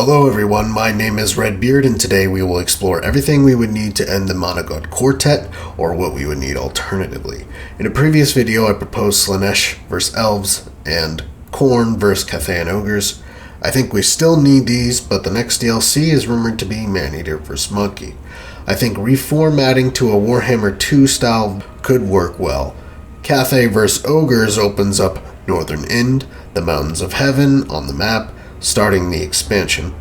Hello everyone, my name is Redbeard, and today we will explore everything we would need to end the Monogod Quartet, or what we would need alternatively. In a previous video I proposed Slaanesh vs Elves, and Khorne vs Cathayan Ogres. I think we still need these, but the next DLC is rumored to be Maneater vs Monkey. I think reformatting to a Warhammer 2 style could work well. Cathay vs Ogres opens up Northern Ind, the Mountains of Heaven on the map, starting the expansion.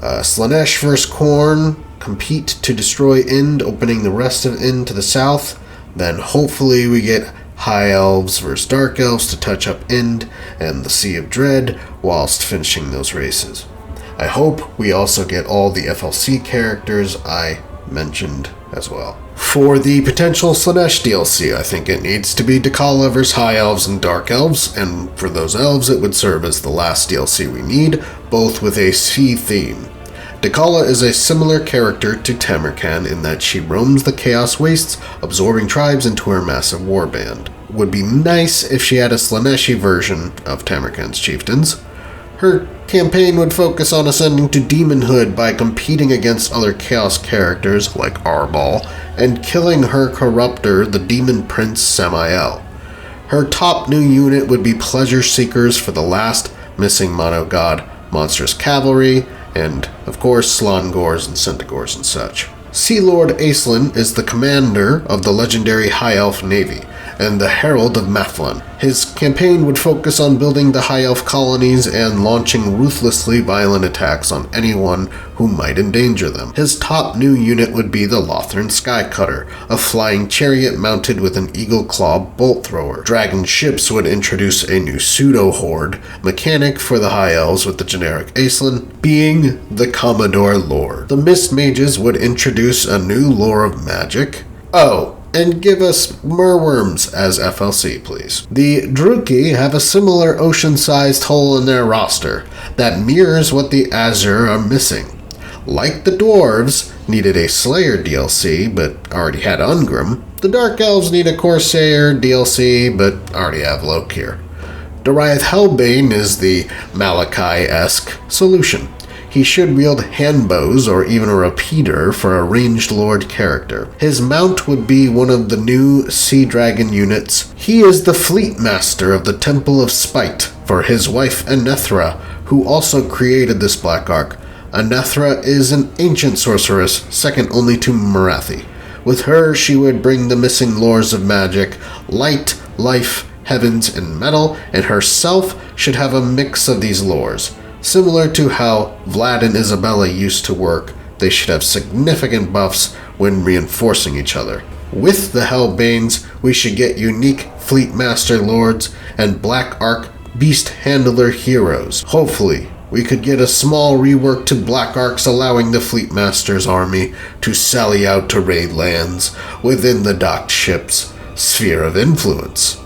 Slaanesh vs Khorne compete to destroy Ind, opening the rest of Ind to the south. Then hopefully we get High Elves vs Dark Elves to touch up Ind and the Sea of Dread whilst finishing those races. I hope we also get all the FLC characters I mentioned as well. For the potential Slaanesh DLC, I think it needs to be Dechala vs High Elves and Dark Elves, and for those elves it would serve as the last DLC we need, both with a sea theme. Dechala is a similar character to Tamarkan in that she roams the Chaos Wastes, absorbing tribes into her massive warband. Would be nice if she had a Slaaneshi version of Tamarkan's chieftains. Her campaign would focus on ascending to demonhood by competing against other Chaos characters like Arbaal and killing her corruptor, the Demon Prince Samael. Her top new unit would be Pleasure Seekers for the last missing Monogod Monstrous Cavalry, and of course Slangors and Centaurs and such. Sea Lord Aislinn is the commander of the legendary High Elf Navy and the Herald of Mathlon. His campaign would focus on building the High Elf colonies and launching ruthlessly violent attacks on anyone who might endanger them. His top new unit would be the Lothran Skycutter, a flying chariot mounted with an eagle claw bolt thrower. Dragon ships would introduce a new pseudo-horde mechanic for the High Elves, with the generic Aislinn being the Commodore Lord. The Mist Mages would introduce a new lore of magic. And give us merworms as FLC, please. The Druki have a similar ocean-sized hole in their roster that mirrors what the Azure are missing. Like the Dwarves needed a Slayer DLC, but already had Ungrim, the Dark Elves need a Corsair DLC, but already have Lokir. Dariath Helbane is the Malachi-esque solution. He should wield handbows or even a repeater for a ranged lord character. His mount would be one of the new Sea Dragon units. He is the fleet master of the Temple of Spite for his wife Anethra, who also created this Black Ark. Anethra is an ancient sorceress, second only to Marathi. With her, she would bring the missing lores of magic, light, life, heavens, and metal, and herself should have a mix of these lores. Similar to how Vlad and Isabella used to work, they should have significant buffs when reinforcing each other. With the Helbanes, we should get unique Fleet Master Lords and Black Ark Beast Handler heroes. Hopefully, we could get a small rework to Black Arks, allowing the Fleet Master's army to sally out to raid lands within the docked ship's sphere of influence.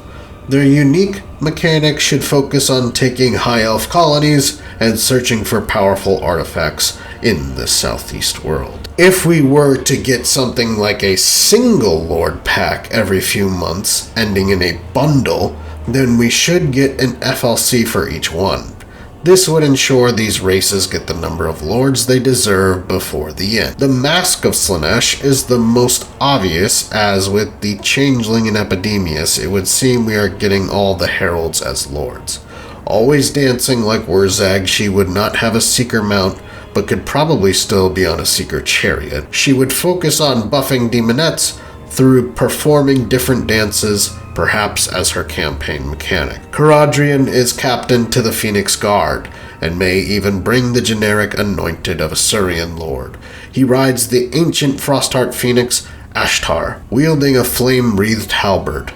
Their unique mechanic should focus on taking High Elf colonies and searching for powerful artifacts in the southeast world. If we were to get something like a single Lord pack every few months, ending in a bundle, then we should get an FLC for each one. This would ensure these races get the number of lords they deserve before the end. The Masque of Slaanesh is the most obvious, as with the Changeling and Epidemius, it would seem we are getting all the heralds as lords. Always dancing like Wurzag, she would not have a seeker mount, but could probably still be on a seeker chariot. She would focus on buffing demonettes through performing different dances, perhaps as her campaign mechanic. Caradryan is captain to the Phoenix Guard, and may even bring the generic Anointed of Asuryan Lord. He rides the ancient Frostheart Phoenix, Ashtar, wielding a flame-wreathed halberd.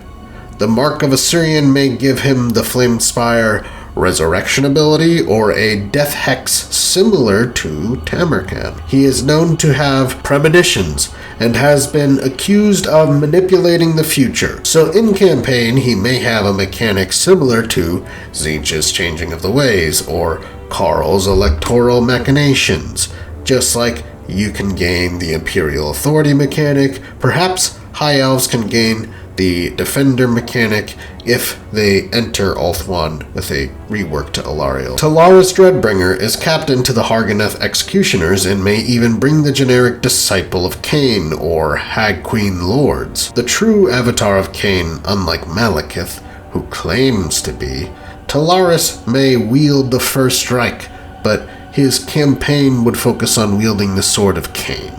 The Mark of Asuryan may give him the Flame Spire resurrection ability or a death hex similar to Tamarkan. He is known to have premonitions and has been accused of manipulating the future, so in campaign he may have a mechanic similar to Tzeentch's Changing of the Ways or Karl's electoral machinations. Just like you can gain the Imperial Authority mechanic, perhaps High Elves can gain the Defender mechanic if they enter Ulthuan with a rework to Alariel. Tullaris Dreadbringer is captain to the Harganeth Executioners and may even bring the generic Disciple of Cain or Hag Queen Lords. The true avatar of Cain, unlike Malekith, who claims to be, Tullaris may wield the First Strike, but his campaign would focus on wielding the Sword of Cain,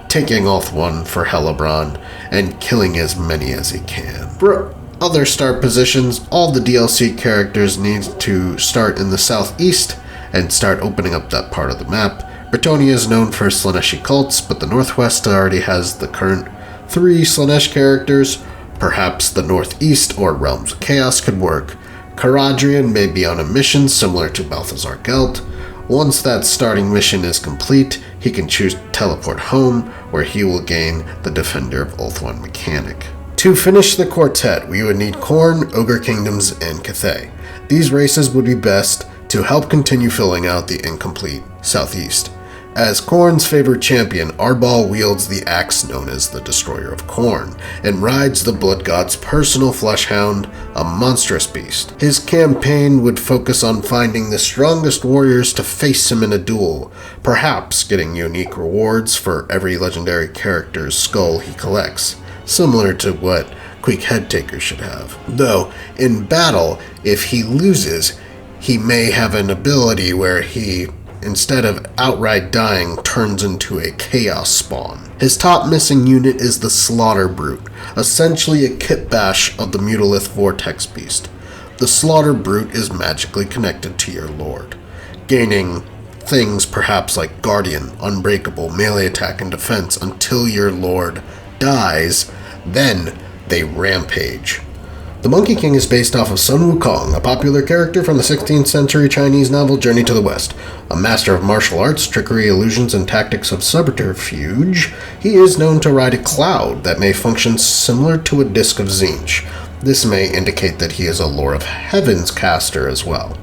taking Ulthuan for Helebron, and killing as many as he can. For other start positions, all the DLC characters need to start in the southeast and start opening up that part of the map. Bretonnia is known for Slaaneshi cults, but the northwest already has the current 3 Slaanesh characters. Perhaps the northeast or Realms of Chaos could work. Caradryan may be on a mission similar to Balthazar Gelt. Once that starting mission is complete, he can choose to teleport home, where he will gain the Defender of Ulthuan mechanic. To finish the quartet, we would need Khorne, Ogre Kingdoms, and Cathay. These races would be best to help continue filling out the incomplete southeast. As Khorne's favorite champion, Arbaal wields the axe known as the Destroyer of Khorne, and rides the Blood God's personal fleshhound, a monstrous beast. His campaign would focus on finding the strongest warriors to face him in a duel, perhaps getting unique rewards for every legendary character's skull he collects, similar to what Queek Headtaker should have. Though, in battle, if he loses, he may have an ability where he, instead of outright dying, turns into a chaos spawn. His top missing unit is the Slaughter Brute, essentially a kitbash of the Mutalith Vortex Beast. The Slaughter Brute is magically connected to your lord, gaining things perhaps like Guardian, Unbreakable, melee attack and defense until your lord dies, then they rampage. The Monkey King is based off of Sun Wukong, a popular character from the 16th century Chinese novel Journey to the West. A master of martial arts, trickery, illusions, and tactics of subterfuge, he is known to ride a cloud that may function similar to a disc of Tzeentch. This may indicate that he is a Lore of Heavens caster as well.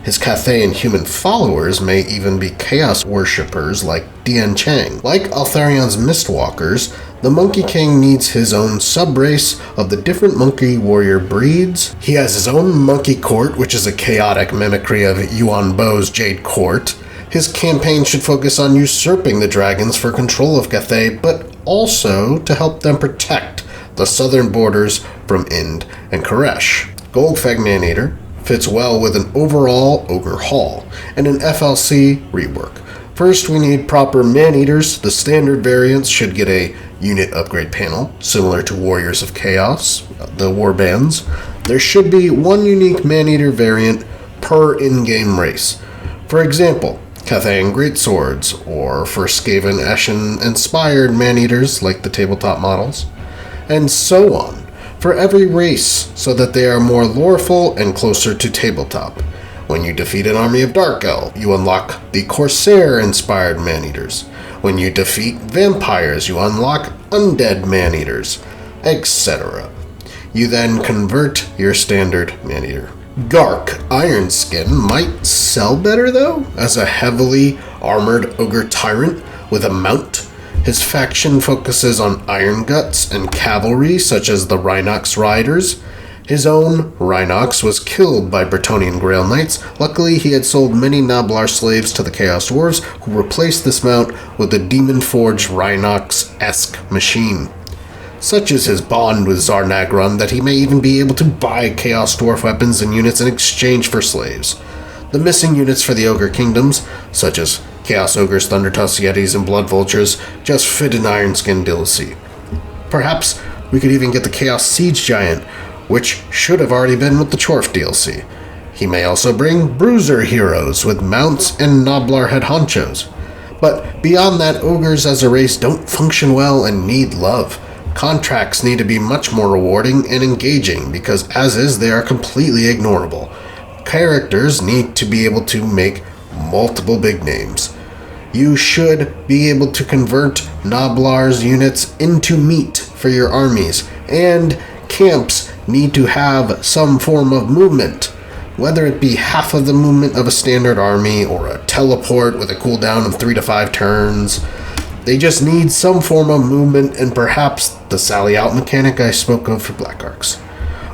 His Cathayan human followers may even be chaos worshippers like Dian Chang. Like Altharion's Mistwalkers, the Monkey King needs his own sub-race of the different monkey warrior breeds. He has his own monkey court, which is a chaotic mimicry of Yuan Bo's Jade Court. His campaign should focus on usurping the dragons for control of Cathay, but also to help them protect the southern borders from Ind and Koresh. Golgfag Maneater fits well with an overall Ogre-Haul and an FLC rework. First, we need proper man-eaters. The standard variants should get a unit upgrade panel, similar to Warriors of Chaos, the warbands. There should be one unique man-eater variant per in-game race. For example, Cathayan Greatswords, or for Skaven Eshin-inspired man-eaters like the tabletop models, and so on, for every race, so that they are more loreful and closer to tabletop. When you defeat an army of Dark Elf, you unlock the Corsair-inspired man-eaters. When you defeat vampires, you unlock undead man-eaters, etc. You then convert your standard man-eater. Gark Ironskin might sell better though, as a heavily armored ogre tyrant with a mount. His faction focuses on iron guts and cavalry such as the Rhinox Riders. His own Rhinox was killed by Bretonnian Grail Knights. Luckily, he had sold many Nablar slaves to the Chaos Dwarves, who replaced this mount with a demon-forged Rhinox-esque machine. Such is his bond with Zarnagron that he may even be able to buy Chaos Dwarf weapons and units in exchange for slaves. The missing units for the Ogre Kingdoms, such as Chaos Ogres, Thundertusk Yetis, and Blood Vultures, just fit an Ironskin DLC. Perhaps we could even get the Chaos Siege Giant, which should have already been with the Chorf DLC. He may also bring Bruiser heroes with mounts and Noblar head honchos. But beyond that, ogres as a race don't function well and need love. Contracts need to be much more rewarding and engaging because as is, they are completely ignorable. Characters need to be able to make multiple big names. You should be able to convert Noblar's units into meat for your armies, and camps need to have some form of movement, whether it be half of the movement of a standard army or a teleport with a cooldown of 3 to 5 turns. They just need some form of movement and perhaps the sally out mechanic I spoke of for Black Arcs.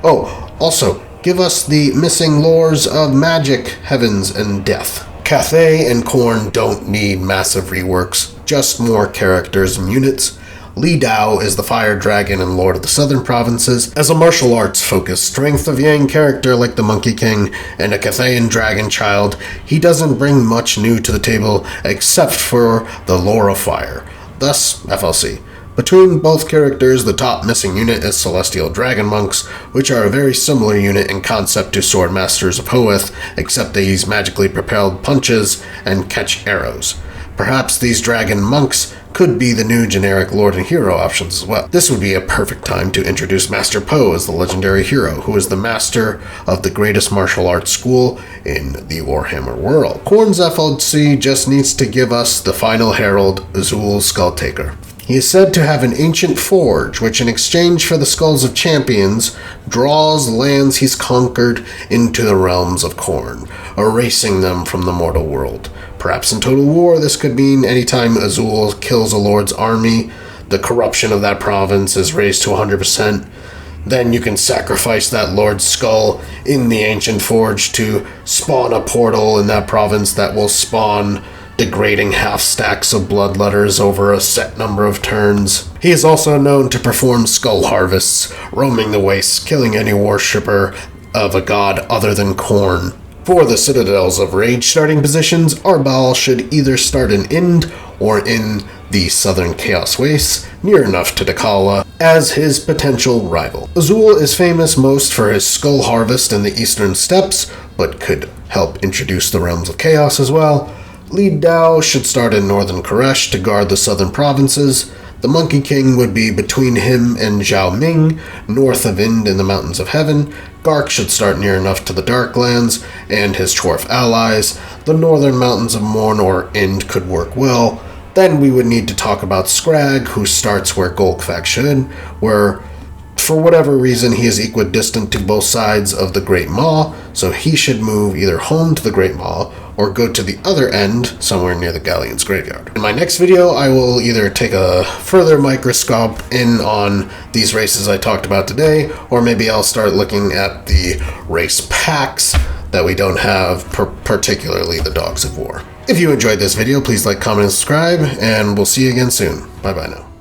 Oh, also, give us the missing lores of magic, heavens, and death. Cathay and Khorne don't need massive reworks, just more characters and units. Li-Dao is the fire dragon and lord of the southern provinces. As a martial arts focused strength of yang character like the Monkey King and a Cathayan dragon child, he doesn't bring much new to the table except for the lore of fire. Thus, FLC. Between both characters, the top missing unit is Celestial Dragon Monks, which are a very similar unit in concept to Sword Masters of Hoeth, except they use magically propelled punches and catch arrows. Perhaps these dragon monks could be the new generic Lord and Hero options as well. This would be a perfect time to introduce Master Po as the legendary hero, who is the master of the greatest martial arts school in the Warhammer world. Khorne's FLC just needs to give us the final herald, Azul Skulltaker. He is said to have an ancient forge, which in exchange for the skulls of champions, draws lands he's conquered into the realms of Khorne, erasing them from the mortal world. Perhaps in Total War, this could mean anytime Azul kills a lord's army, the corruption of that province is raised to 100%. Then you can sacrifice that lord's skull in the ancient forge to spawn a portal in that province that will spawn degrading half-stacks of blood letters over a set number of turns. He is also known to perform skull harvests, roaming the wastes, killing any worshipper of a god other than Khorne. For the Citadels of Rage starting positions, Arbaal should either start in Ind or in the Southern Chaos Wastes, near enough to Dechala, as his potential rival. Azul is famous most for his skull harvest in the Eastern Steppes, but could help introduce the Realms of Chaos as well. Li-Dao should start in Northern Koresh to guard the southern provinces. The Monkey King would be between him and Zhao Ming, north of Ind in the Mountains of Heaven. Gark should start near enough to the Darklands and his dwarf allies. The northern Mountains of Morn or Ind could work well. Then we would need to talk about Scrag, who starts where Golgfag should, where for whatever reason he is equidistant to both sides of the Great Maw, so he should move either home to the Great Maw or go to the other end, somewhere near the Galleon's graveyard. In my next video, I will either take a further microscope in on these races I talked about today, or maybe I'll start looking at the race packs that we don't have, particularly the Dogs of War. If you enjoyed this video, please like, comment, and subscribe, and we'll see you again soon. Bye-bye now.